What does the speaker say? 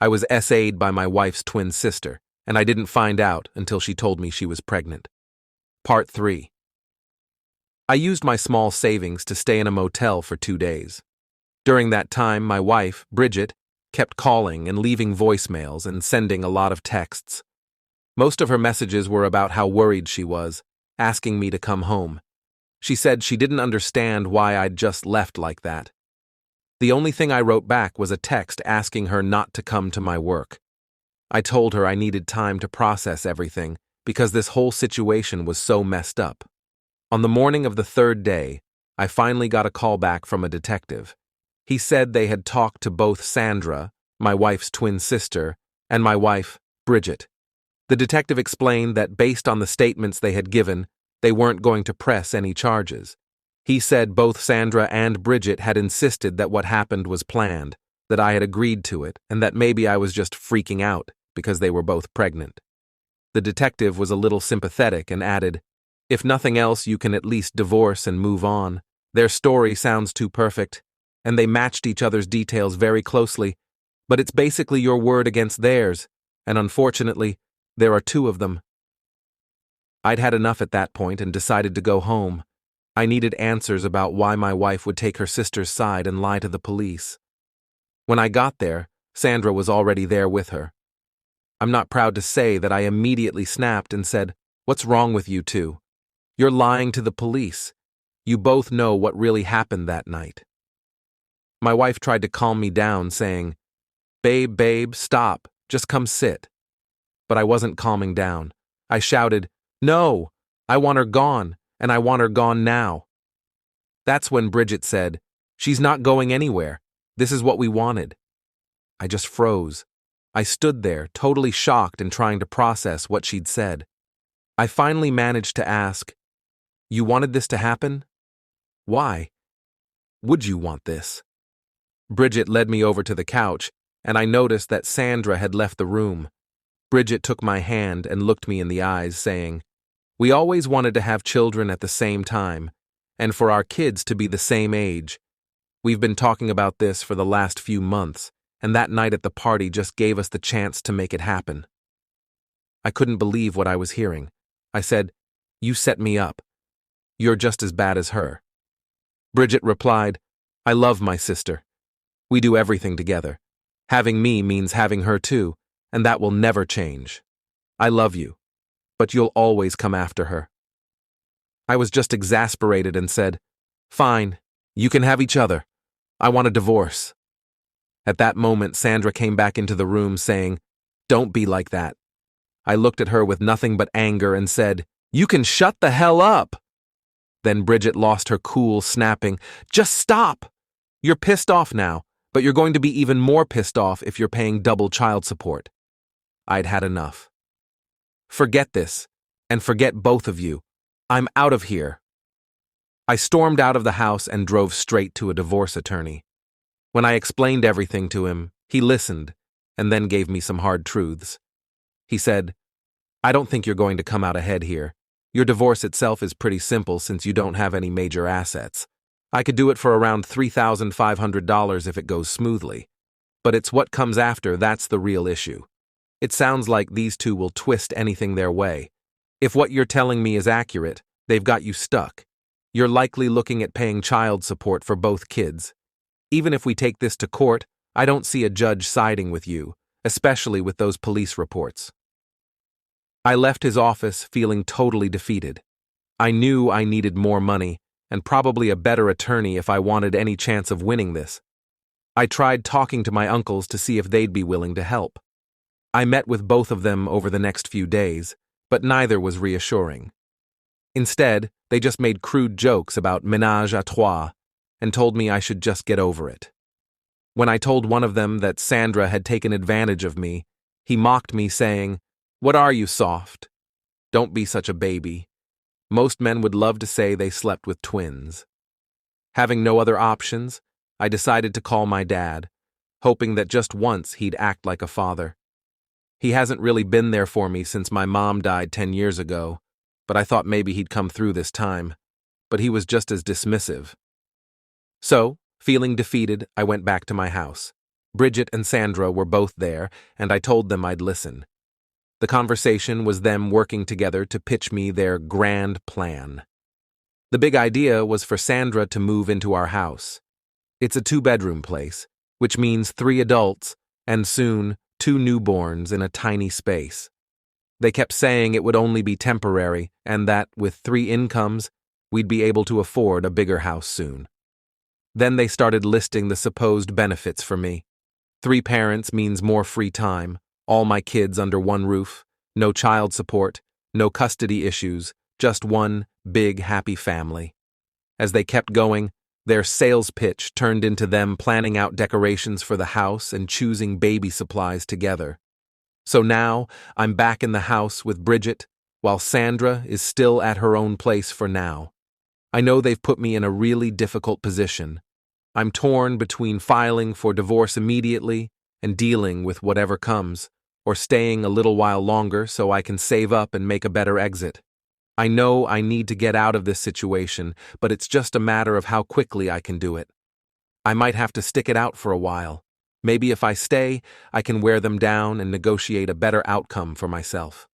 I was SA'd by my wife's twin sister, and I didn't find out until she told me she was pregnant. Part 3. I used my small savings to stay in a motel for 2 days. During that time, my wife, Bridget, kept calling and leaving voicemails and sending a lot of texts. Most of her messages were about how worried she was, asking me to come home. She said she didn't understand why I'd just left like that. The only thing I wrote back was a text asking her not to come to my work. I told her I needed time to process everything because this whole situation was so messed up. On the morning of the 3rd day, I finally got a call back from a detective. He said they had talked to both Sandra, my wife's twin sister, and my wife, Bridget. The detective explained that based on the statements they had given, they weren't going to press any charges. He said both Sandra and Bridget had insisted that what happened was planned, that I had agreed to it, and that maybe I was just freaking out because they were both pregnant. The detective was a little sympathetic and added, "If nothing else, you can at least divorce and move on. Their story sounds too perfect, and they matched each other's details very closely, but it's basically your word against theirs, and unfortunately, there are 2 of them." I'd had enough at that point and decided to go home. I needed answers about why my wife would take her sister's side and lie to the police. When I got there, Sandra was already there with her. I'm not proud to say that I immediately snapped and said, "What's wrong with you two? You're lying to the police. You both know what really happened that night." My wife tried to calm me down, saying, Babe, stop. Just come sit." But I wasn't calming down. I shouted, "No, I want her gone, and I want her gone now." That's when Bridget said, "She's not going anywhere. This is what we wanted." I just froze. I stood there, totally shocked and trying to process what she'd said. I finally managed to ask, "You wanted this to happen? Why? Would you want this?" Bridget led me over to the couch, and I noticed that Sandra had left the room. Bridget took my hand and looked me in the eyes, saying, "We always wanted to have children at the same time, and for our kids to be the same age. We've been talking about this for the last few months, and that night at the party just gave us the chance to make it happen." I couldn't believe what I was hearing. I said, "You set me up. You're just as bad as her." Bridget replied, "I love my sister. We do everything together. Having me means having her too, and that will never change. I love you, but you'll always come after her." I was just exasperated and said, "Fine, you can have each other. I want a divorce." At that moment, Sandra came back into the room saying, "Don't be like that." I looked at her with nothing but anger and said, "You can shut the hell up." Then Bridget lost her cool, snapping, "Just stop! You're pissed off now, but you're going to be even more pissed off if you're paying double child support." I'd had enough. "Forget this, and forget both of you. I'm out of here." I stormed out of the house and drove straight to a divorce attorney. When I explained everything to him, he listened, and then gave me some hard truths. He said, "I don't think you're going to come out ahead here. Your divorce itself is pretty simple since you don't have any major assets. I could do it for around $3,500 if it goes smoothly. But it's what comes after that's the real issue. It sounds like these two will twist anything their way. If what you're telling me is accurate, they've got you stuck. You're likely looking at paying child support for both kids. Even if we take this to court, I don't see a judge siding with you, especially with those police reports." I left his office feeling totally defeated. I knew I needed more money, and probably a better attorney if I wanted any chance of winning this. I tried talking to my uncles to see if they'd be willing to help. I met with both of them over the next few days, but neither was reassuring. Instead, they just made crude jokes about ménage à trois and told me I should just get over it. When I told one of them that Sandra had taken advantage of me, he mocked me, saying, "What are you, soft? Don't be such a baby. Most men would love to say they slept with twins." Having no other options, I decided to call my dad, hoping that just once he'd act like a father. He hasn't really been there for me since my mom died 10 years ago, but I thought maybe he'd come through this time. But he was just as dismissive. So, feeling defeated, I went back to my house. Bridget and Sandra were both there, and I told them I'd listen. The conversation was them working together to pitch me their grand plan. The big idea was for Sandra to move into our house. It's a 2-bedroom place, which means 3 adults, and soon 2 newborns in a tiny space. They kept saying it would only be temporary, and that, with 3 incomes, we'd be able to afford a bigger house soon. Then they started listing the supposed benefits for me. 3 parents means more free time, all my kids under one roof, no child support, no custody issues, just one big happy family. As they kept going, their sales pitch turned into them planning out decorations for the house and choosing baby supplies together. So now, I'm back in the house with Bridget, while Sandra is still at her own place for now. I know they've put me in a really difficult position. I'm torn between filing for divorce immediately and dealing with whatever comes, or staying a little while longer so I can save up and make a better exit. I know I need to get out of this situation, but it's just a matter of how quickly I can do it. I might have to stick it out for a while. Maybe if I stay, I can wear them down and negotiate a better outcome for myself.